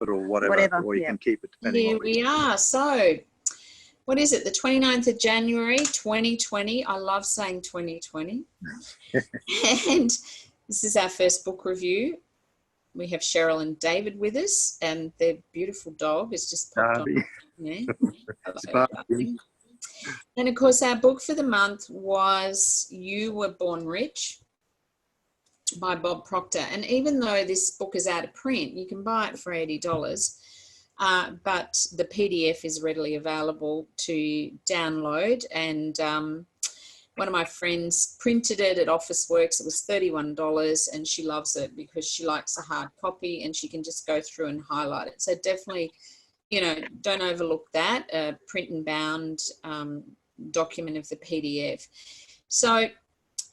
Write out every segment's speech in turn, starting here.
or whatever, or you can keep it depending Here on we are. So, what is it? The 29th of January, 2020. I love saying 2020. And this is our first book review. We have Cheryl and David with us, and their beautiful dog has just popped on. Yeah. And of course, our book for the month was You Were Born Rich by Bob Proctor. And even though this book is out of print, you can buy it for $80, but the PDF is readily available to download. And one of my friends printed it at Officeworks. It was $31, and she loves it because she likes a hard copy and she can just go through and highlight it. So definitely, you know, don't overlook that, print and bound document of the PDF. So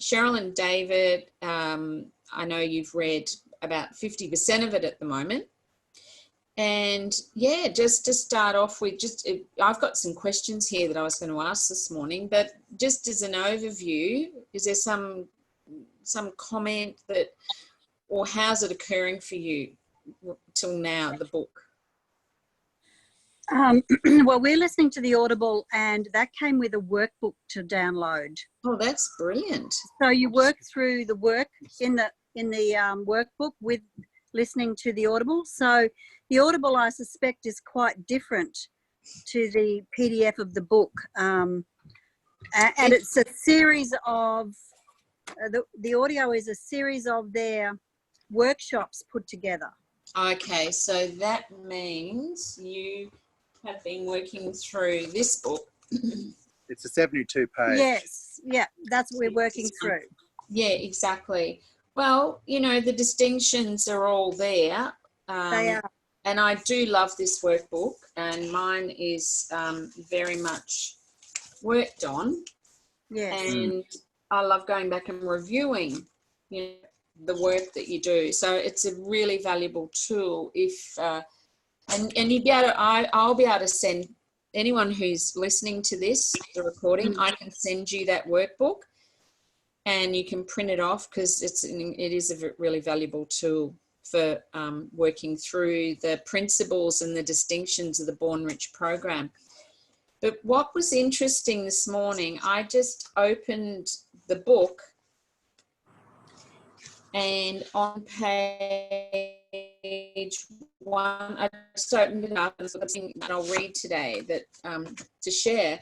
Cheryl and David, I know you've read about 50% of it at the moment. And yeah, just to start off with, I've got some questions here that I was going to ask this morning, but just as an overview, is there some comment that, or how's it occurring for you till now, the book? Well, we're listening to the Audible, and that came with a workbook to download. Oh, that's brilliant. So you work through the work in the workbook with listening to the Audible. So the Audible, I suspect, is quite different to the PDF of the book. And it's a series of, the audio is a series of their workshops put together. Okay, so that means you have been working through this book. It's a 72 page. Yes, yeah, that's what we're working through. Yeah, exactly. Well, you know, the distinctions are all there. They are. And I do love this workbook, and mine is very much worked on. Yeah. And I love going back and reviewing, you know, the work that you do. So it's a really valuable tool if and you'd be able to, I'll be able to send anyone who's listening to this, the recording, I can send you that workbook and you can print it off, because it is a really valuable tool for working through the principles and the distinctions of the Born Rich program. But what was interesting this morning, I just opened the book, and on page 1, I just opened it up and something that I'll read today that to share.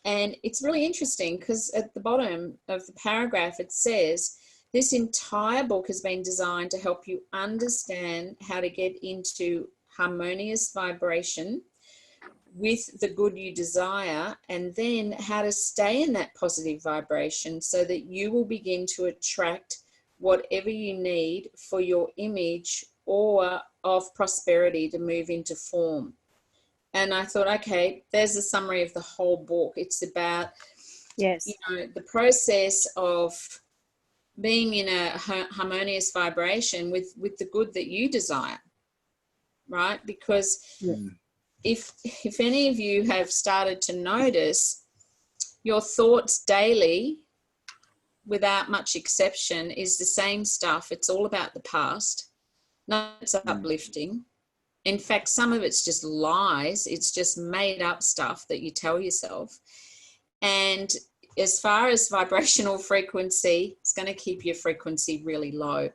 And it's really interesting because at the bottom of the paragraph it says, this entire book has been designed to help you understand how to get into harmonious vibration with the good you desire, and then how to stay in that positive vibration so that you will begin to attract whatever you need for your image or of prosperity to move into form. And I thought, okay, there's a summary of the whole book. It's about, yes, you know, the process of being in a harmonious vibration with the good that you desire, right? Because if any of you have started to notice, your thoughts daily, without much exception, is the same stuff. It's all about the past. None of it's uplifting. In fact, some of it's just lies. It's just made up stuff that you tell yourself. And as far as vibrational frequency, it's going to keep your frequency really low.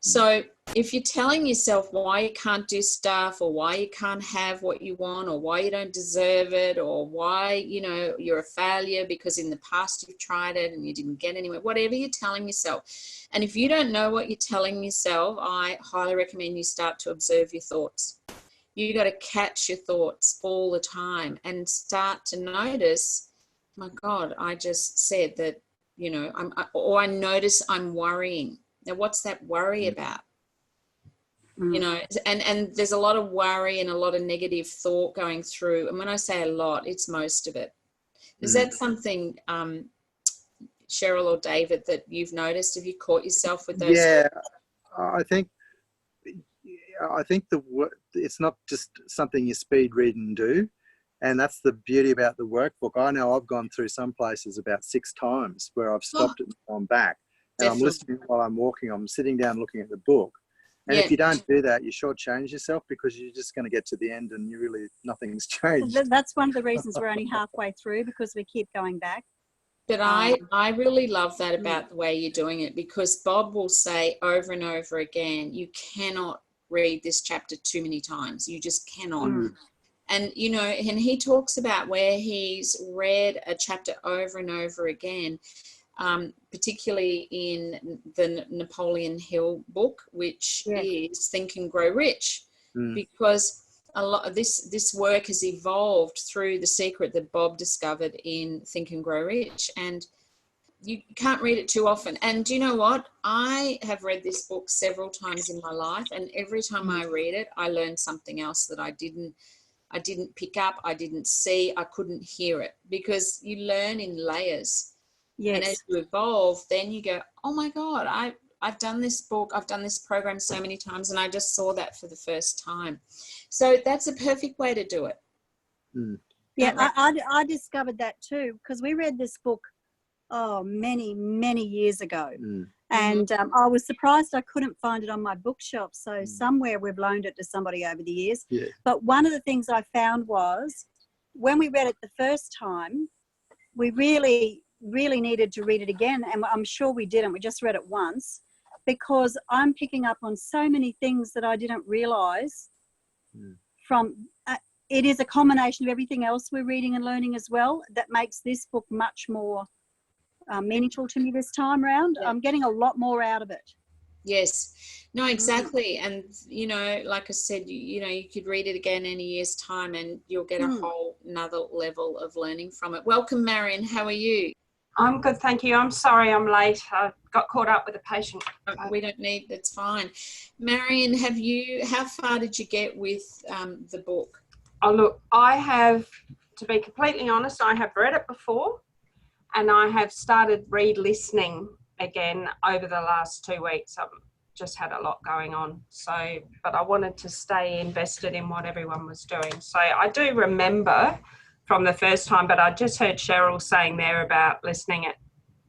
So if you're telling yourself why you can't do stuff, or why you can't have what you want, or why you don't deserve it, or why, you know, you're a failure because in the past you've tried it and you didn't get anywhere, whatever you're telling yourself. And if you don't know what you're telling yourself, I highly recommend you start to observe your thoughts. You got to catch your thoughts all the time and start to notice, my God, I just said that, you know, I notice I'm worrying. Now, what's that worry about? You know, and there's a lot of worry and a lot of negative thought going through. And when I say a lot, it's most of it. Is that something, Cheryl or David, that you've noticed? Have you caught yourself with those? Yeah, I think it's not just something you speed read and do. And that's the beauty about the workbook. I know I've gone through some places about 6 times where I've stopped it and gone back. And I'm listening while I'm walking. I'm sitting down looking at the book. And Yeah. if you don't do that, you shortchange yourself, because you're just going to get to the end and nothing's changed. That's one of the reasons we're only halfway through, because we keep going back. But I really love that Mm. about the way you're doing it, because Bob will say over and over again, you cannot read this chapter too many times. You just cannot. Mm. And, you know, and he talks about where he's read a chapter over and over again, particularly in the Napoleon Hill book, which is Think and Grow Rich, because a lot of this work has evolved through the secret that Bob discovered in Think and Grow Rich, and you can't read it too often. And do you know what? I have read this book several times in my life, and every time I read it, I learn something else that I didn't pick up, I didn't see, I couldn't hear it, because you learn in layers. Yes. And as you evolve, then you go, oh my God, I've done this book, I've done this program so many times, and I just saw that for the first time. So that's a perfect way to do it. Yeah, I discovered that too, because we read this book, many, many years ago. And I was surprised I couldn't find it on my bookshelf. So somewhere we've loaned it to somebody over the years. Yeah. But one of the things I found was, when we read it the first time, we really, really needed to read it again. And I'm sure we didn't. We just read it once, because I'm picking up on so many things that I didn't realise from... it is a combination of everything else we're reading and learning as well that makes this book much more meaningful to me this time round. Yeah. I'm getting a lot more out of it. Yes, no, exactly. And, you know, like I said, you know, you could read it again in a year's time and you'll get a whole another level of learning from it. Welcome, Marion. How are you? I'm good, thank you. I'm sorry I'm late. I got caught up with a patient. We don't need, that's fine. Marion, how far did you get with the book? Oh, look, I have, to be completely honest, I have read it before, and I have started re-listening again over the last 2 weeks. I've just had a lot going on. So, but I wanted to stay invested in what everyone was doing. So I do remember from the first time, but I just heard Cheryl saying there about listening it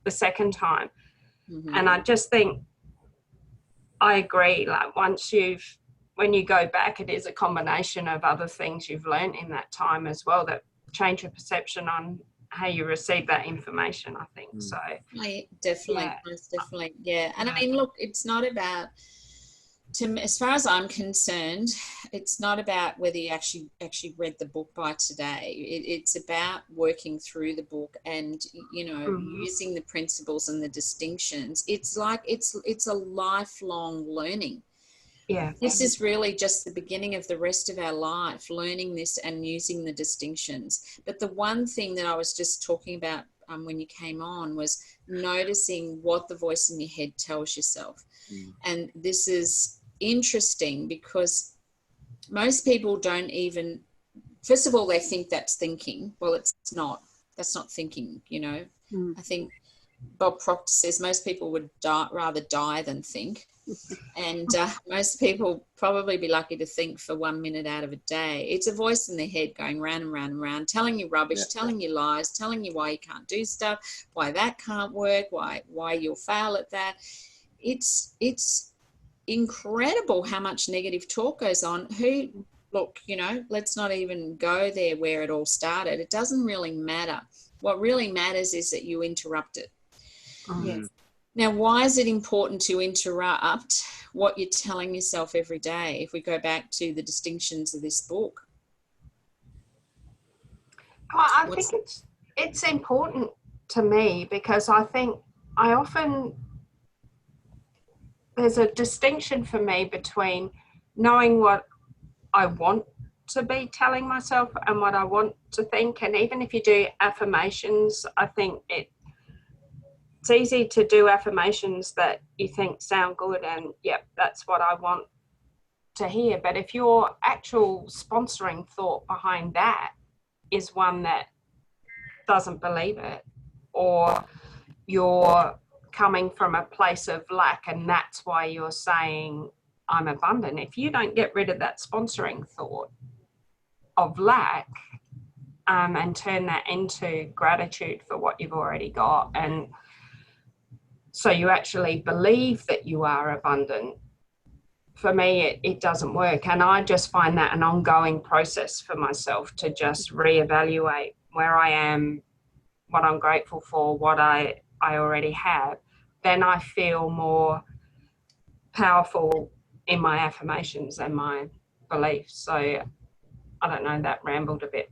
the second time. And I just think, I agree, like when you go back, it is a combination of other things you've learned in that time as well that change your perception on how you receive that information, I think. So definitely, most definitely, yeah. And I mean, look, it's not about, as far as I'm concerned, it's not about whether you actually read the book by today. It's about working through the book and, you know, using the principles and the distinctions. It's like it's a lifelong learning. Yeah. This is really just the beginning of the rest of our life, learning this and using the distinctions. But the one thing that I was just talking about when you came on was noticing what the voice in your head tells yourself. And this is interesting because most people don't even, first of all, they think that's thinking. Well, it's not. That's not thinking, you know. I think Bob Proctor says most people would rather die than think. And most people probably be lucky to think for 1 minute out of a day. It's a voice in their head going round and round and round, telling you rubbish, telling you lies, telling you why you can't do stuff, why that can't work, why you'll fail at that. It's incredible how much negative talk goes on. Look, you know, let's not even go there where it all started. It doesn't really matter. What really matters is that you interrupt it. Yes. Now, why is it important to interrupt what you're telling yourself every day? If we go back to the distinctions of this book. I think it's important to me because I think there's a distinction for me between knowing what I want to be telling myself and what I want to think. And even if you do affirmations, I think it's easy to do affirmations that you think sound good and yep, that's what I want to hear. But if your actual sponsoring thought behind that is one that doesn't believe it, or you're coming from a place of lack and that's why you're saying I'm abundant, if you don't get rid of that sponsoring thought of lack and turn that into gratitude for what you've already got, and so you actually believe that you are abundant, for me, it doesn't work. And I just find that an ongoing process for myself to just reevaluate where I am, what I'm grateful for, what I already have. Then I feel more powerful in my affirmations and my beliefs. So I don't know, that rambled a bit.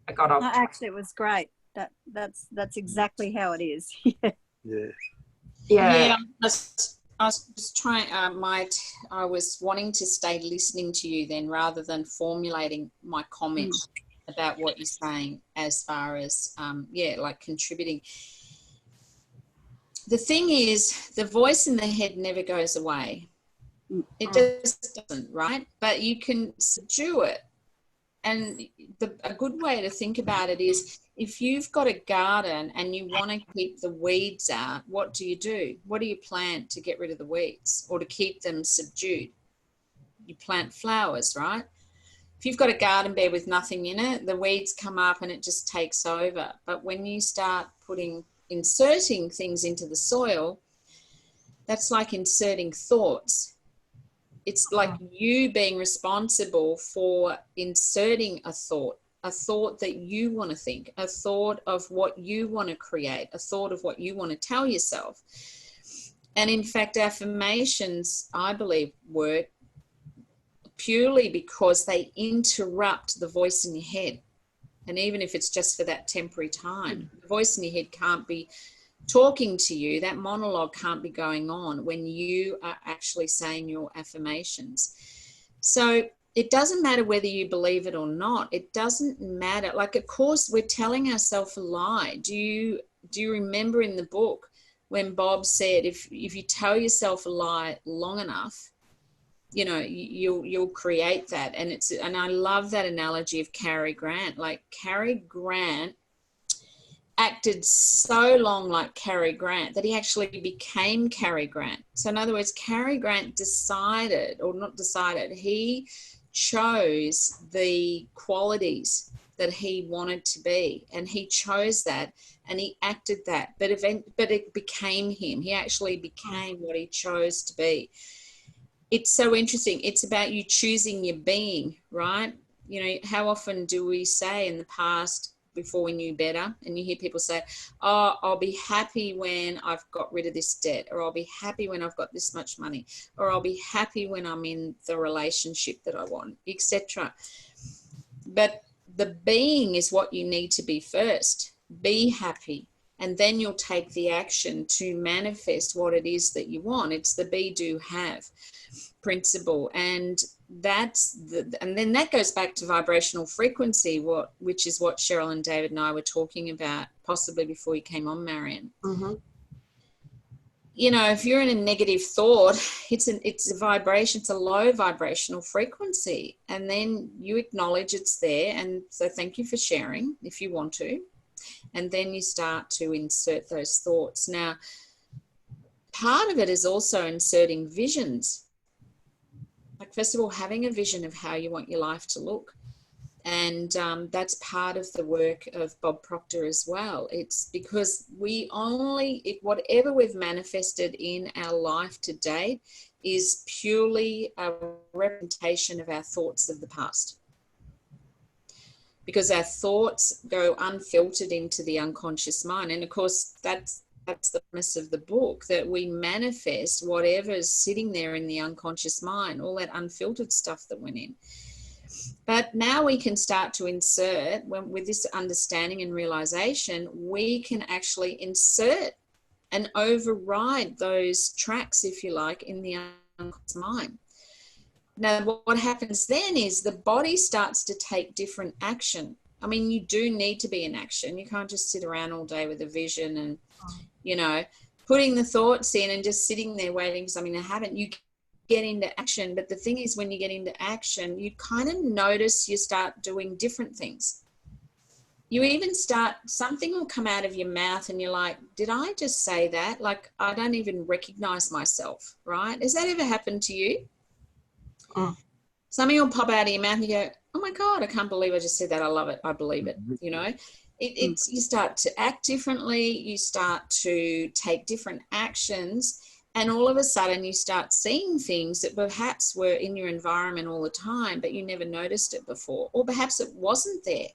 I got off. No, actually, it was great. That's exactly how it is. Yeah. Yeah, I was just trying. I was wanting to stay listening to you then, rather than formulating my comment about what you're saying, as far as like contributing. The thing is, the voice in the head never goes away. It just doesn't, right? But you can subdue it. And a good way to think about it is, if you've got a garden and you want to keep the weeds out, what do? What do you plant to get rid of the weeds or to keep them subdued? You plant flowers, right? If you've got a garden bed with nothing in it, the weeds come up and it just takes over. But when you start inserting things into the soil, that's like inserting thoughts. It's like you being responsible for inserting a thought that you want to think, a thought of what you want to create, a thought of what you want to tell yourself. And in fact, affirmations, I believe, work purely because they interrupt the voice in your head. And even if it's just for that temporary time, the voice in your head can't be talking to you. That monologue can't be going on when you are actually saying your affirmations. So it doesn't matter whether you believe it or not. It doesn't matter. Like, of course, we're telling ourselves a lie. Do you remember in the book when Bob said, if you tell yourself a lie long enough, you know, you'll create that. And I love that analogy of Cary Grant. Like, Cary Grant acted so long like Cary Grant that he actually became Cary Grant. So in other words, Cary Grant he chose the qualities that he wanted to be, and he chose that and he acted that, but it became him. He actually became what he chose to be. It's so interesting. It's about you choosing your being, right? You know, how often do we say in the past, before we knew better, and you hear people say, oh, I'll be happy when I've got rid of this debt, or I'll be happy when I've got this much money, or I'll be happy when I'm in the relationship that I want, etc. But the being is what you need to be first. Be happy, and then you'll take the action to manifest what it is that you want. It's the be, do, have principle. And and then that goes back to vibrational frequency, which is what Cheryl and David and I were talking about, possibly before you came on, Marion. Mm-hmm. You know, if you're in a negative thought, it's a vibration, it's a low vibrational frequency, and then you acknowledge it's there, and so thank you for sharing if you want to, and then you start to insert those thoughts. Now, part of it is also inserting visions. Like, first of all, having a vision of how you want your life to look. And that's part of the work of Bob Proctor as well. It's because whatever we've manifested in our life to date is purely a representation of our thoughts of the past. Because our thoughts go unfiltered into the unconscious mind. And of course, that's the premise of the book, that we manifest whatever's sitting there in the unconscious mind, all that unfiltered stuff that went in. But now we can start to insert, with this understanding and realization, we can actually insert and override those tracks, if you like, in the unconscious mind. Now, what happens then is the body starts to take different action. I mean, you do need to be in action. You can't just sit around all day with a vision and, you know, putting the thoughts in and just sitting there waiting for something to happen. You get into action. But the thing is, when you get into action, you kind of notice you start doing different things. You even something will come out of your mouth and you're like, did I just say that? Like, I don't even recognize myself, right? Has that ever happened to you? Something will pop out of your mouth and you go, oh my God, I can't believe I just said that. I love it. I believe it. You know, you start to act differently. You start to take different actions. And all of a sudden you start seeing things that perhaps were in your environment all the time, but you never noticed it before, or perhaps it wasn't there.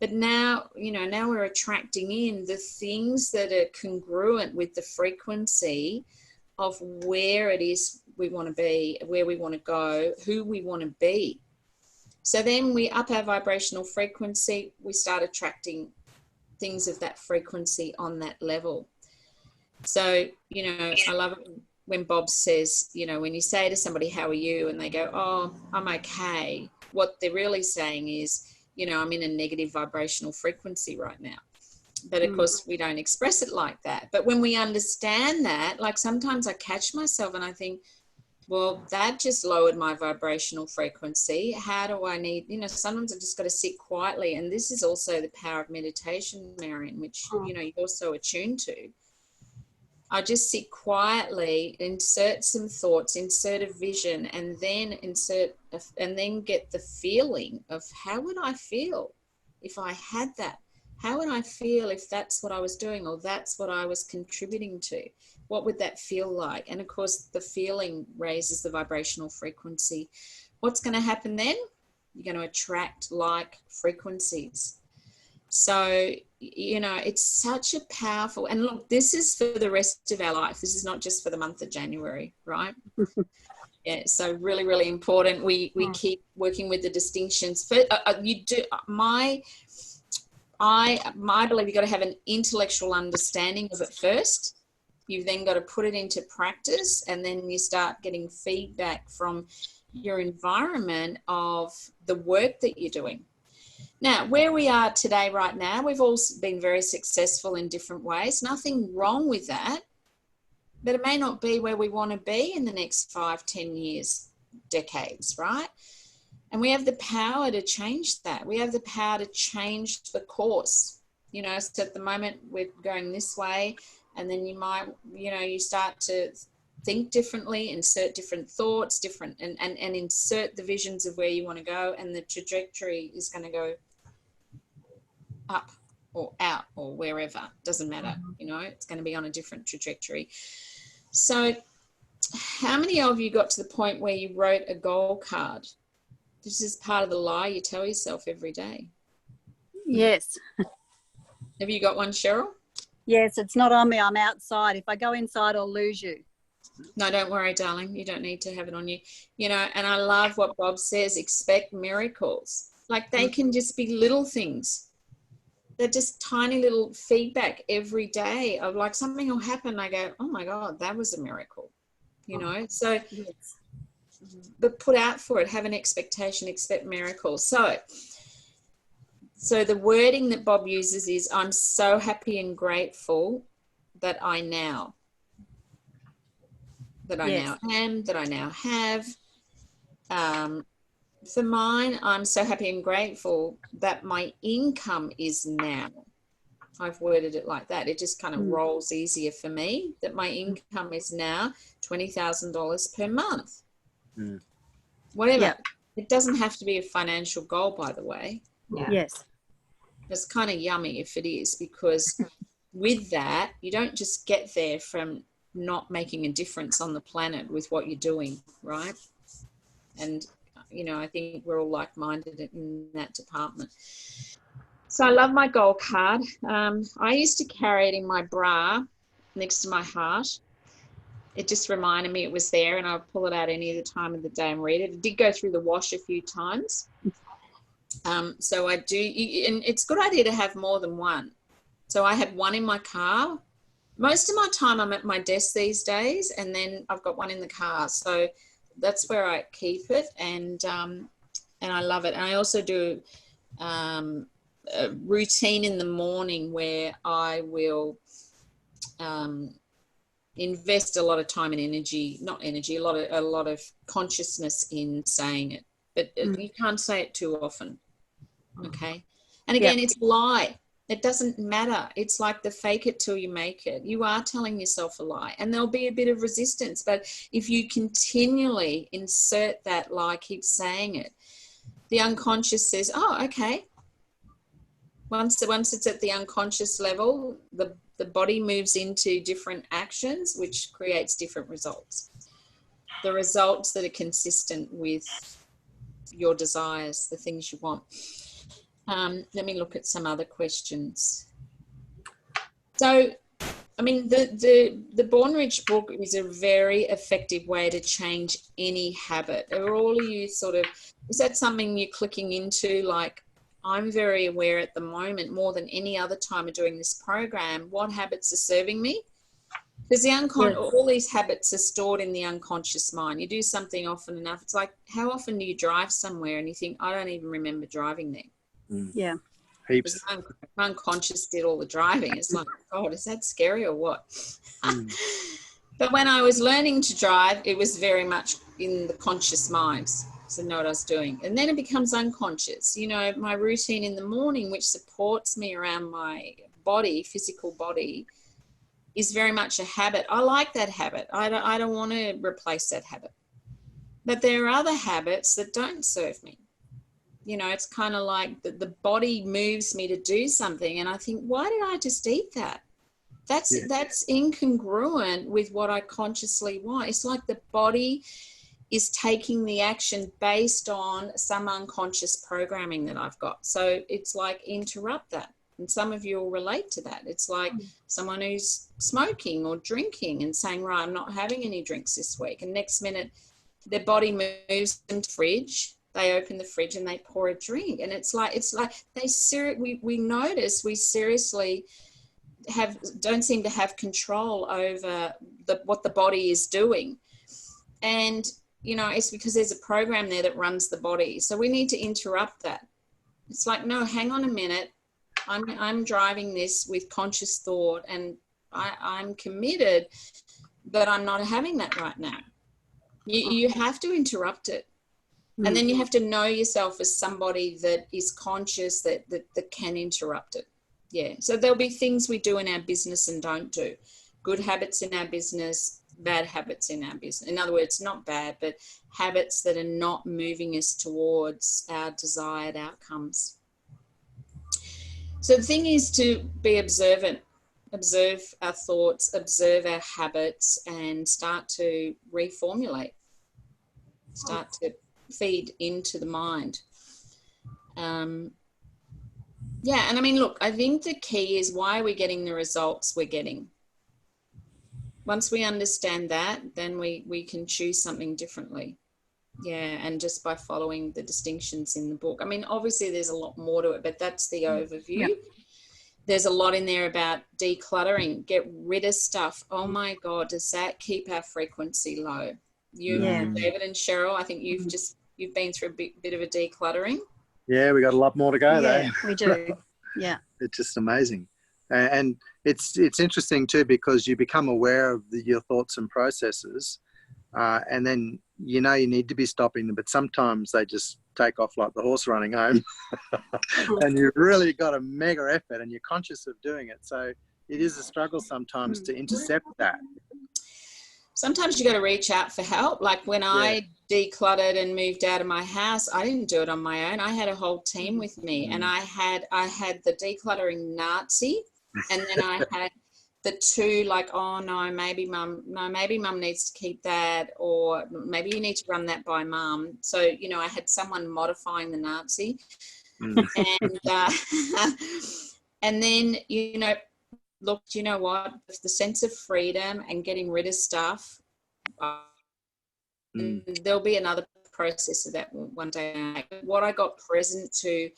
But now, now we're attracting in the things that are congruent with the frequency of where it is we want to be, where we want to go, who we want to be. So then we up our vibrational frequency, we start attracting things of that frequency on that level. So, I love it when Bob says, when you say to somebody, how are you? And they go, oh, I'm okay. What they're really saying is, I'm in a negative vibrational frequency right now. But of course, we don't express it like that. But when we understand that, like sometimes I catch myself and I think, well, that just lowered my vibrational frequency. How do I need, sometimes I've just got to sit quietly. And this is also the power of meditation, Marion, which, you're also attuned to. I just sit quietly, insert some thoughts, insert a vision, and then get the feeling of how would I feel if I had that? How would I feel if that's what I was doing or that's what I was contributing to? What would that feel like? And of course, the feeling raises the vibrational frequency. What's going to happen then? You're going to attract like frequencies. So, it's such a powerful, and look, this is for the rest of our life. This is not just for the month of January, right? Yeah. So really, really important. We keep working with the distinctions. For, I believe you've got to have an intellectual understanding of it first. You've then got to put it into practice, and then you start getting feedback from your environment of the work that you're doing. Now, where we are today, right now, we've all been very successful in different ways. Nothing wrong with that, but it may not be where we want to be in the next 5, 10 years, decades, right? And we have the power to change that. We have the power to change the course. So at the moment we're going this way, and then you might, you start to think differently, insert different thoughts, and insert the visions of where you want to go, and the trajectory is going to go up or out or wherever. Doesn't matter. It's going to be on a different trajectory. So how many of you got to the point where you wrote a goal card? This is part of the lie you tell yourself every day. Yes. Have you got one, Cheryl? Yes, it's not on me. I'm outside. If I go inside, I'll lose you. No, don't worry, darling. You don't need to have it on you. And I love what Bob says, expect miracles. Like they can just be little things. They're just tiny little feedback every day of like something will happen. I go, oh my God, that was a miracle. So, Yes. but put out for it, have an expectation, expect miracles. So the wording that Bob uses is, I'm so happy and grateful that I now am, that I now have. For mine, I'm so happy and grateful that my income is now. I've worded it like that. It just kind of rolls easier for me, that my income is now $20,000 per month. Whatever. Yeah. It doesn't have to be a financial goal, by the way. Yeah. Yes. It's kind of yummy if it is, because with that, you don't just get there from not making a difference on the planet with what you're doing, right? And I think we're all like-minded in that department. So I love my goal card. I used to carry it in my bra next to my heart. It just reminded me it was there, and I'll pull it out any other time of the day and read it. It did go through the wash a few times. So I do, and it's a good idea to have more than one. So I had one in my car. Most of my time I'm at my desk these days, and then I've got one in the car. So that's where I keep it, and I love it. And I also do a routine in the morning where I will invest a lot of time and a lot of consciousness in saying it, but you can't say it too often. Okay. And again, it's a lie. It doesn't matter. It's like the fake it till you make it. You are telling yourself a lie, and there'll be a bit of resistance. But if you continually insert that lie, keep saying it, the unconscious says, oh, okay. Once it's at the unconscious level, the The body moves into different actions, which creates different results. The results that are consistent with your desires, the things you want. Let me look at some other questions. So, I mean, the Born Rich book is a very effective way to change any habit. Are all of you sort of, is that something you're clicking into? Like, I'm very aware at the moment, more than any other time of doing this program, what habits are serving me. Because all these habits are stored in the unconscious mind. You do something often enough. It's like, how often do you drive somewhere and you think, I don't even remember driving there? Yeah. Heaps. My unconscious did all the driving. It's like, God, is that scary or what? But when I was learning to drive, it was very much in the conscious mind. So I know what I was doing. And then it becomes unconscious. You know, my routine in the morning, which supports me around my body, physical body, is very much a habit. I like that habit. I don't want to replace that habit. But there are other habits that don't serve me. You know, it's kind of like the body moves me to do something and I think, why did I just eat that? That's incongruent with what I consciously want. It's like the body is taking the action based on some unconscious programming that I've got. So it's like, interrupt that. And some of you will relate to that. It's like someone who's smoking or drinking and saying, right, I'm not having any drinks this week. And next minute, their body moves them to the fridge. They open the fridge and they pour a drink. And it's like we notice we seriously don't seem to have control over what the body is doing. And, you know, it's because there's a program there that runs the body. So we need to interrupt that. It's like, no, hang on a minute. I'm driving this with conscious thought and I'm committed, but I'm not having that right now. You have to interrupt it. And then you have to know yourself as somebody that is conscious that can interrupt it. Yeah. So there'll be things we do in our business and don't do. Good habits in our business, bad habits in our business. In other words, not bad, but habits that are not moving us towards our desired outcomes. So the thing is to be observant, observe our thoughts, observe our habits, and start to reformulate, start to feed into the mind. Yeah, and I mean, look, I think the key is, why are we getting the results we're getting? Once we understand that, then we can choose something differently. Yeah, and just by following the distinctions in the book. I mean, obviously there's a lot more to it, but that's the overview. Yep. There's a lot in there about decluttering, get rid of stuff. Oh my God, does that keep our frequency low? David and Cheryl, I think you've been through a bit of a decluttering. Yeah, we got a lot more to go though. Yeah, we do. Yeah. It's just amazing. And it's interesting too, because you become aware of your thoughts and processes, and then you know you need to be stopping them, but sometimes they just take off like the horse running home. And you've really got a mega effort and you're conscious of doing it. So it is a struggle sometimes to intercept that. Sometimes you got to reach out for help. Like when I decluttered and moved out of my house, I didn't do it on my own. I had a whole team with me, and I had the decluttering Nazi, and then I had the two, like, oh no, maybe mum needs to keep that, or maybe you need to run that by mum. So, you know, I had someone modifying the Nazi, and and then, you know, look, you know what, the sense of freedom and getting rid of stuff, and there'll be another process of that one day. What I got present to,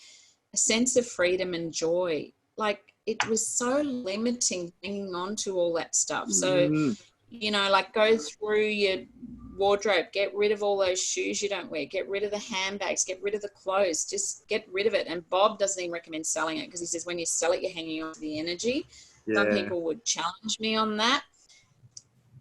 a sense of freedom and joy, like it was so limiting hanging on to all that stuff. So, you know, like go through your wardrobe, get rid of all those shoes you don't wear, get rid of the handbags, get rid of the clothes, just get rid of it. And Bob doesn't even recommend selling it, because he says when you sell it, you're hanging on to the energy. Some people would challenge me on that.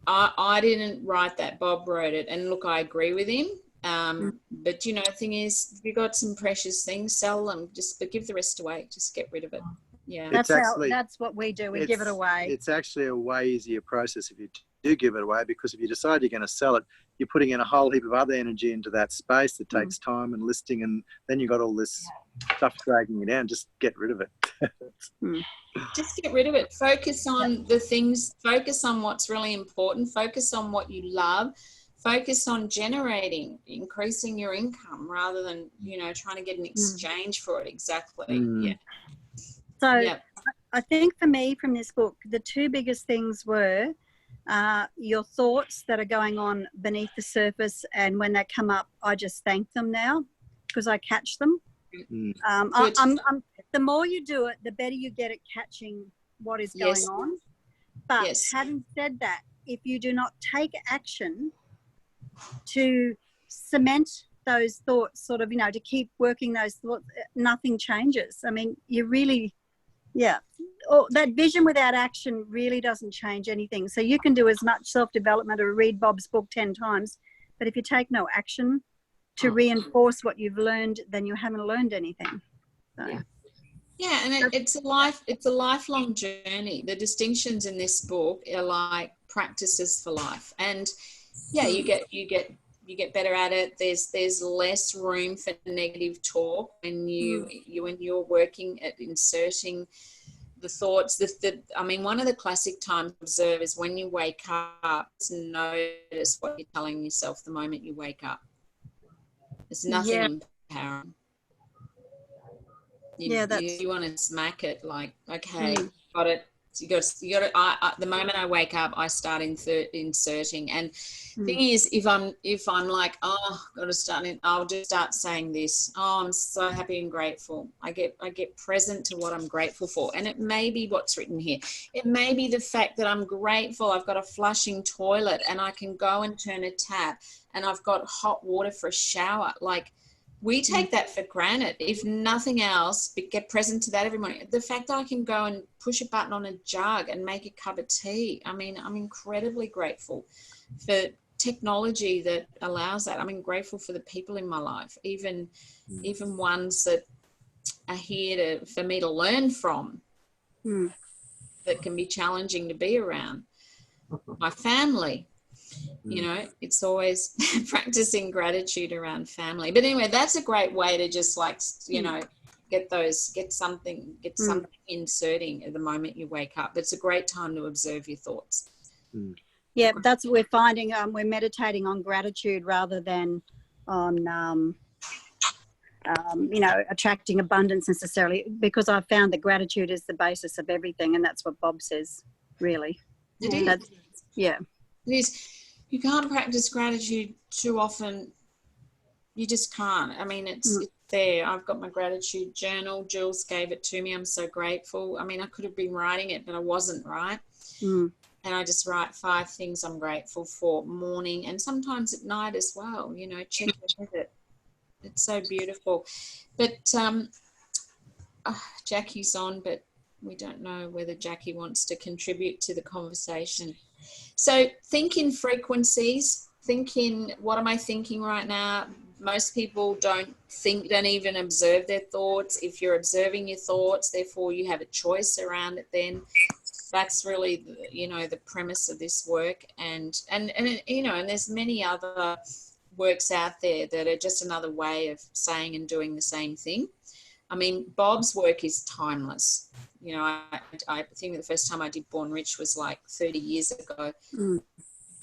I didn't write that. Bob wrote it. And look, I agree with him. But, you know, the thing is, if you've got some precious things, sell them. But give the rest away. Just get rid of it. Yeah. That's what we do. We give it away. It's actually a way easier process if you do give it away, because if you decide you're going to sell it, you're putting in a whole heap of other energy into that space that takes time and listing, and then you've got all this stuff dragging you down. Just get rid of it. Just get rid of it. Focus on the things, focus on what's really important, focus on what you love, focus on increasing your income rather than, trying to get an exchange for it. Exactly. Yeah. So yeah. I think for me from this book, the two biggest things were your thoughts that are going on beneath the surface, and when they come up, I just thank them now because I catch them. The more you do it, the better you get at catching what is going on. But having said that, if you do not take action to cement those thoughts, sort of, to keep working those thoughts, nothing changes. I mean, you really, that vision without action really doesn't change anything. So you can do as much self-development or read Bob's book 10 times, but if you take no action to reinforce what you've learned, then you haven't learned anything. So. Yeah, and it's a lifelong journey. The distinctions in this book are like practices for life, and you get better at it. There's less room for negative talk when you're working at inserting the thoughts. I mean, one of the classic times to observe is when you wake up. Notice what you're telling yourself the moment you wake up. There's nothing empowering. You want to smack it like, okay, got it. You got to. The moment I wake up, I start inserting. And thing is, if I'm like, got to start, I'll just start saying this. Oh, I'm so happy and grateful. I get present to what I'm grateful for, and it may be what's written here. It may be the fact that I'm grateful. I've got a flushing toilet, and I can go and turn a tap, and I've got hot water for a shower. Like, we take that for granted. If nothing else, get present to that every morning. The fact that I can go and push a button on a jug and make a cup of tea. I mean, I'm incredibly grateful for technology that allows that. I'm grateful for the people in my life, even ones that are here for me to learn from, that can be challenging to be around. My family. It's always practicing gratitude around family. But anyway, that's a great way to just get something inserting at the moment you wake up. It's a great time to observe your thoughts. Yeah, that's what we're finding. We're meditating on gratitude rather than on, attracting abundance necessarily, because I've found that gratitude is the basis of everything. And that's what Bob says, really. It is. Yeah. It is. You can't practice gratitude too often. You just can't. I mean, it's there. I've got my gratitude journal. Jules gave it to me. I'm so grateful. I mean, I could have been writing it, but I wasn't, right? And I just write 5 things I'm grateful for morning and sometimes at night as well. Check in with it. It's so beautiful. But Jackie's on, but we don't know whether Jackie wants to contribute to the conversation. So think in frequencies, what am I thinking right now? Most people don't even observe their thoughts. If you're observing your thoughts, therefore you have a choice around it then. That's really, the premise of this work. And there's many other works out there that are just another way of saying and doing the same thing. I mean, Bob's work is timeless. I think the first time I did Born Rich was like 30 years ago.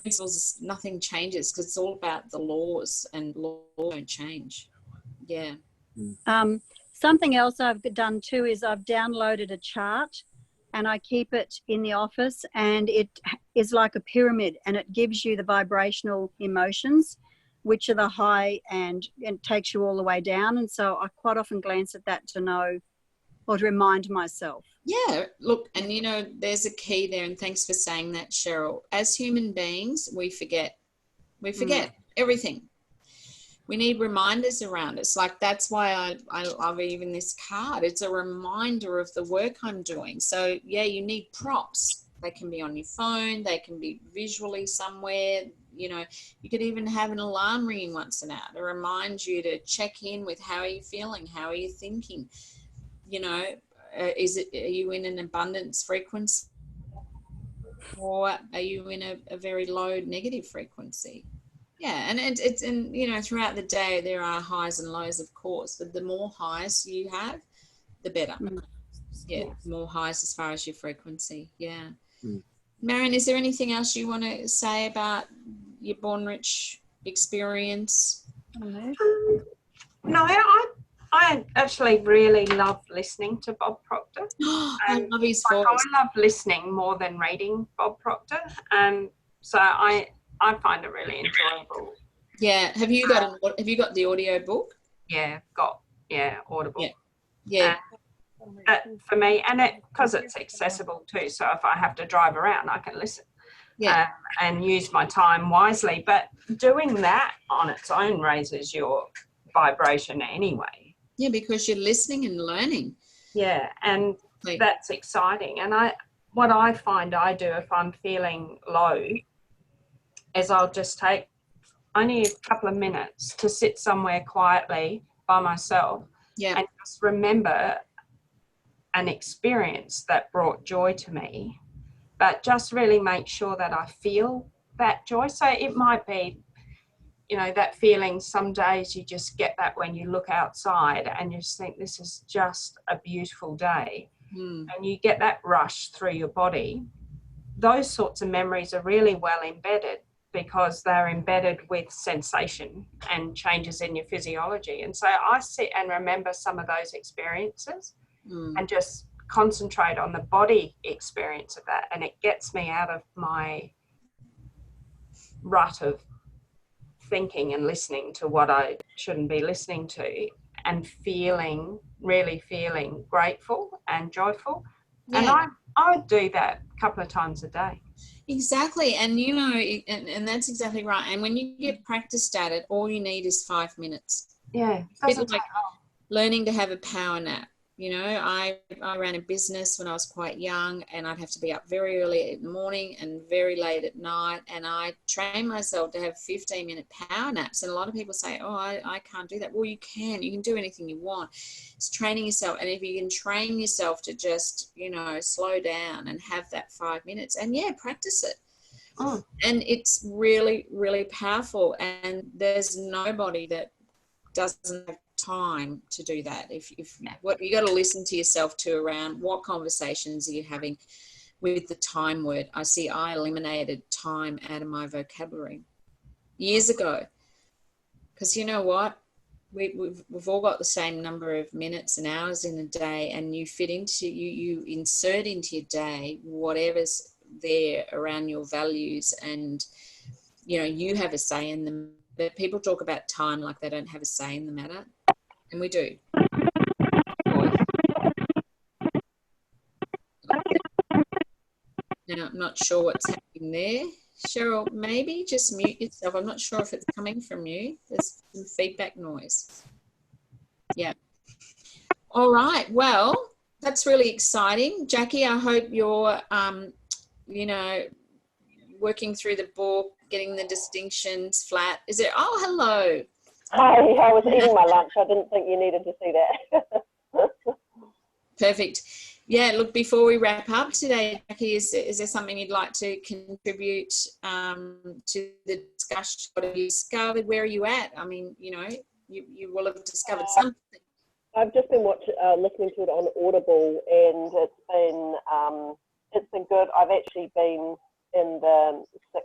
Principles, nothing changes because it's all about the laws, and laws don't change. Yeah. Something else I've done too is I've downloaded a chart, and I keep it in the office, and it is like a pyramid, and it gives you the vibrational emotions, which are the high, and it takes you all the way down. And so I quite often glance at that to know, or to remind myself. Yeah, look, and there's a key there, and thanks for saying that, Cheryl. As human beings, we forget everything. We need reminders around us. Like, that's why I love even this card. It's a reminder of the work I'm doing. So yeah, you need props. They can be on your phone, they can be visually somewhere. You could even have an alarm ringing once an hour to remind you to check in with how are you feeling, how are you thinking. Are you in an abundance frequency, or are you in a very low negative frequency? Yeah, and it's throughout the day there are highs and lows, of course, but the more highs you have, the better. more highs as far as your frequency. Yeah. Mm. Marion, is there anything else you want to say about your Born Rich experience? No, I actually really love listening to Bob Proctor. I love his voice. I love listening more than reading Bob Proctor. So I find it really enjoyable. Yeah. Have you got the audio book? Yeah, Audible. Yeah. Yeah. For me, and because it's accessible too, so if I have to drive around, I can listen. Yeah. And use my time wisely. But doing that on its own raises your vibration anyway. Yeah, because you're listening and learning. Yeah, and that's exciting. And what I find I do if I'm feeling low is I'll just take only a couple of minutes to sit somewhere quietly by myself and just remember an experience that brought joy to me, but just really make sure that I feel that joy. So it might be, that feeling, some days you just get that when you look outside and you just think this is just a beautiful day, and you get that rush through your body. Those sorts of memories are really well embedded because they're embedded with sensation and changes in your physiology. And so I sit and remember some of those experiences and just concentrate on the body experience of that, and it gets me out of my rut of thinking and listening to what I shouldn't be listening to, and really feeling grateful and joyful. And I would do that a couple of times a day. Exactly. And and that's exactly right. And when you get practiced at it, all you need is 5 minutes. Yeah. It's like learning to have a power nap. I ran a business when I was quite young, and I'd have to be up very early in the morning and very late at night. And I trained myself to have 15-minute power naps. And a lot of people say, oh, I can't do that. Well, you can do anything you want. It's training yourself. And if you can train yourself to just, slow down and have that 5 minutes and practice it. Oh. And it's really, really powerful. And there's nobody that doesn't have time to do that. If what you got to listen to yourself to around what conversations are you having with the time word. I eliminated time out of my vocabulary years ago, because you know what, we've all got the same number of minutes and hours in a day, and you insert into your day whatever's there around your values, and you have a say in them. But people talk about time like they don't have a say in the matter. And we do. Now, I'm not sure what's happening there. Cheryl, maybe just mute yourself. I'm not sure if it's coming from you. There's some feedback noise. Yeah. All right. Well, that's really exciting. Jackie, I hope you're, working through the book, getting the distinctions flat. Is it? Oh, hello. Hi, I was eating my lunch. I didn't think you needed to see that. Perfect. Yeah, look, before we wrap up today, Jackie, is there something you'd like to contribute to the discussion? What have you discovered? Where are you at? I mean, you will have discovered something. I've just been listening to it on Audible, and it's been good. I've actually been in the 6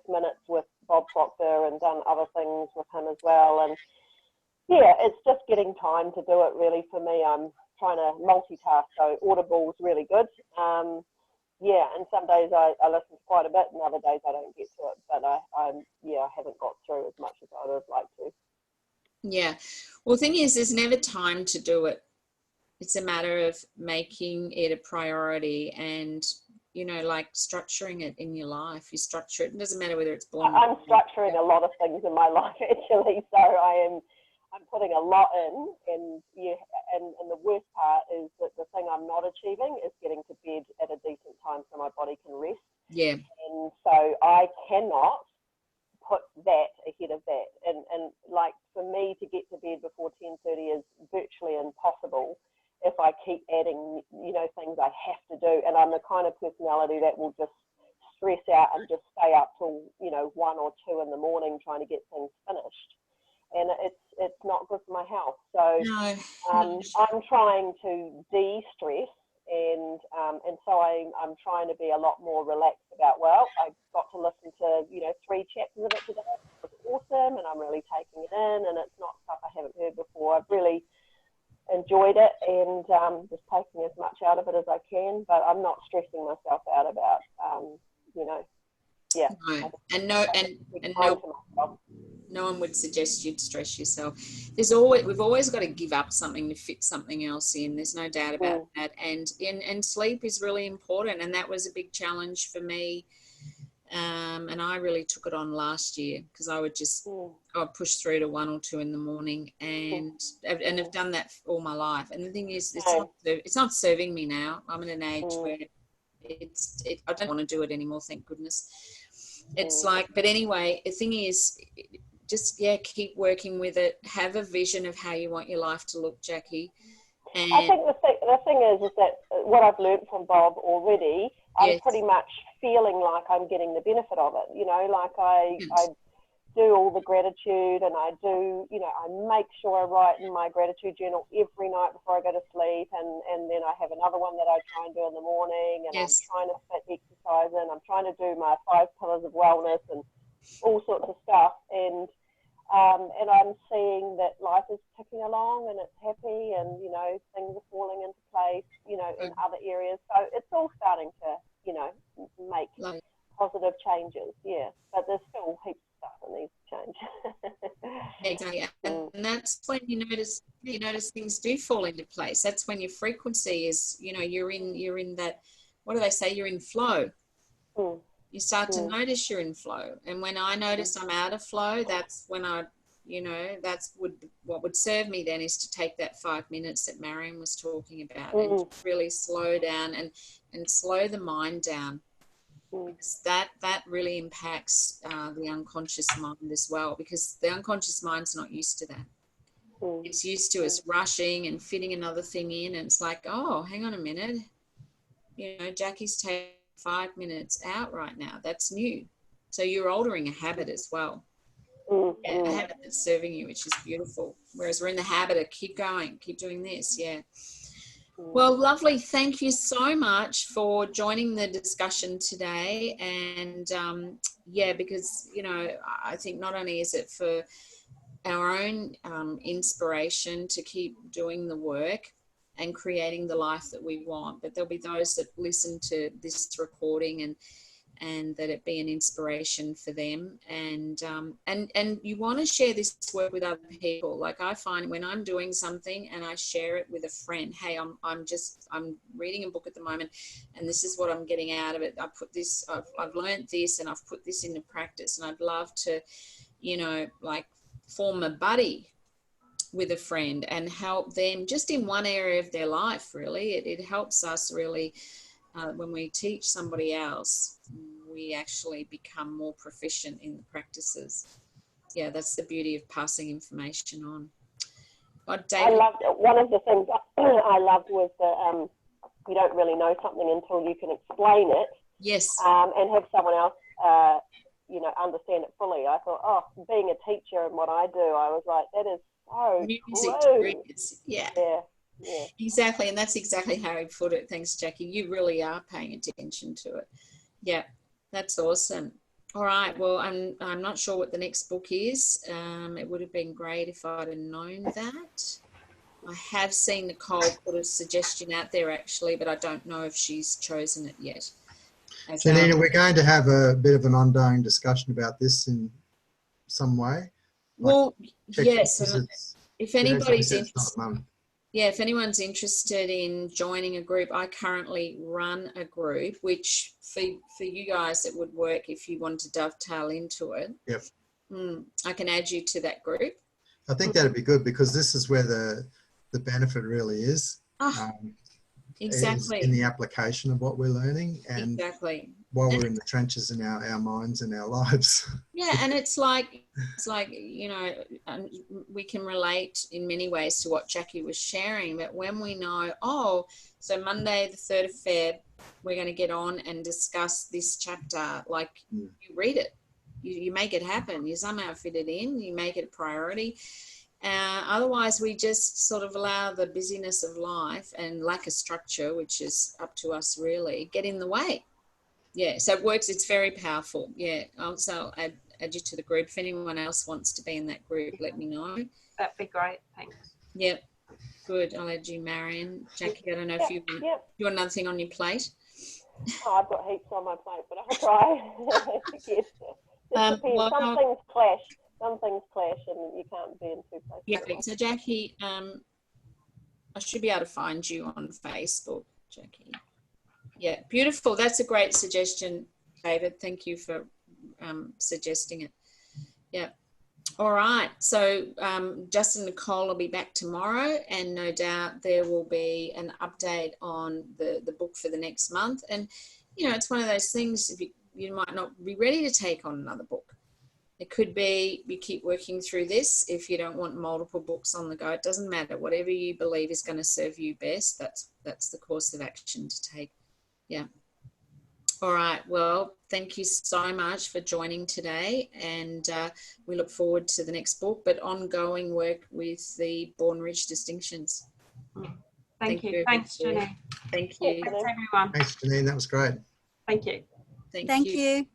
minutes with Bob Proctor and done other things with him as well. And yeah, it's just getting time to do it really for me. I'm trying to multitask, so Audible's really good. And some days I listen to quite a bit, and other days I don't get to it. But I haven't got through as much as I would have liked to. Yeah. Well, the thing is, there's never time to do it. It's a matter of making it a priority and, like structuring it in your life. You structure it. It doesn't matter whether it's born. I'm structuring a lot of things in my life, actually. So I'm putting a lot in, and the worst part is that the thing I'm not achieving is getting to bed at a decent time so my body can rest. Yeah. And so I cannot put that ahead of that. And like for me to get to bed before 10:30 is virtually impossible if I keep adding, things I have to do. And I'm the kind of personality that will just stress out and just stay up till, 1 or 2 in the morning trying to get things finished. And it's not good for my health. So No. I'm trying to de-stress, and so I'm trying to be a lot more relaxed about, well, I got to listen to 3 chapters of it today. It was awesome, and I'm really taking it in, and it's not stuff I haven't heard before. I've really enjoyed it, and just taking as much out of it as I can, but I'm not stressing myself out about yeah. No. And no one would suggest you'd stress yourself. We've always got to give up something to fit something else in. There's no doubt about that. And sleep is really important, and that was a big challenge for me. And I really took it on last year, because I would just I'd push through to 1 or 2 in the morning, and I've done that all my life. And the thing is, it's not serving me now. I'm at an age where I don't want to do it anymore, thank goodness. It's like, but anyway, the thing is, just keep working with it. Have a vision of how you want your life to look, Jackie. And I think the thing is that what I've learned from Bob already, I'm pretty much feeling like I'm getting the benefit of it. Like I do all the gratitude, and I do, I make sure I write in my gratitude journal every night before I go to sleep, and then I have another one that I try and do in the morning, and I'm trying to fit exercise in. I'm trying to do my 5 pillars of wellness and all sorts of stuff, and I'm seeing that life is ticking along, and it's happy, and things are falling into place, in other areas. So it's all starting to make positive changes, but there's still heaps of stuff that needs to change. Exactly. And that's when you notice things do fall into place. That's when your frequency is, you're in that, what do they say, you're in flow. You start to notice you're in flow. And when I notice I'm out of flow, that's when what would serve me then is to take that 5 minutes that Marion was talking about and really slow down and slow the mind down. Because that really impacts the unconscious mind as well, because the unconscious mind's not used to that. It's used to us rushing and fitting another thing in, and it's like, oh, hang on a minute, Jackie's taking 5 minutes out right now. That's new. So you're altering a habit as well. A habit that's serving you, which is beautiful. Whereas we're in the habit of keep going, keep doing this. Well, lovely. Thank you so much for joining the discussion today. And because, I think not only is it for our own inspiration to keep doing the work and creating the life that we want, but there'll be those that listen to this recording and that it be an inspiration for them. And you want to share this work with other people. Like I find when I'm doing something and I share it with a friend, hey, I'm reading a book at the moment, and this is what I'm getting out of it. I've learned this, and I've put this into practice, and I'd love to, form a buddy with a friend and help them just in one area of their life. Really, it helps us really. When we teach somebody else, we actually become more proficient in the practices. That's the beauty of passing information on. I loved one of the things I loved was that you don't really know something until you can explain it. Yes. And have someone else, understand it fully. I thought, being a teacher and what I do, I was like, that is so music true. to ears. Yeah, exactly. And that's exactly how he put it. Thanks, Jackie. You really are paying attention to it. Yeah, that's awesome. All right. Well, I'm not sure what the next book is. It would have been great if I'd have known that. I have seen Nicole put a suggestion out there actually, but I don't know if she's chosen it yet. Janina, we're going to have a bit of an ongoing discussion about this in some way. Well, yes. If anybody's interested, if anyone's interested in joining a group, I currently run a group, which for you guys, it would work if you want to dovetail into it. Yep. I can add you to that group. I think that'd be good, because this is where the benefit really is. Exactly. Is in the application of what we're learning, and exactly while we're in the trenches in our minds and our lives. Yeah, and it's like we can relate in many ways to what Jackie was sharing. But when we know, so Monday the 3rd of Feb, we're going to get on and discuss this chapter. Like you read it, you make it happen. You somehow fit it in. You make it a priority. Otherwise, we just sort of allow the busyness of life and lack of structure, which is up to us really, get in the way. Yeah, so it works. It's very powerful. Yeah, I'll add you to the group. If anyone else wants to be in that group, let me know. That'd be great. Thanks. Yep, good. I'll add you, Marion. Jackie, I don't know if you want another thing on your plate. Oh, I've got heaps on my plate, but I'll try. Yes. It depends. Well, Some things clash. Some things clash, and you can't be in two places. Yeah. So Jackie, I should be able to find you on Facebook, Jackie. Yeah, beautiful. That's a great suggestion, David. Thank you for suggesting it. Yeah. All right. So Justin and Nicole will be back tomorrow, and no doubt there will be an update on the book for the next month. And, you know, it's one of those things, if you might not be ready to take on another book. It could be you keep working through this. If you don't want multiple books on the go, it doesn't matter. Whatever you believe is going to serve you best, that's the course of action to take. Yeah. All right. Well, thank you so much for joining today, and we look forward to the next book, but ongoing work with the Bourne Ridge distinctions. Thank you. Thanks, Janine. Thank you. Thanks, everyone. Thanks, Janine. That was great. Thank you. Thank you.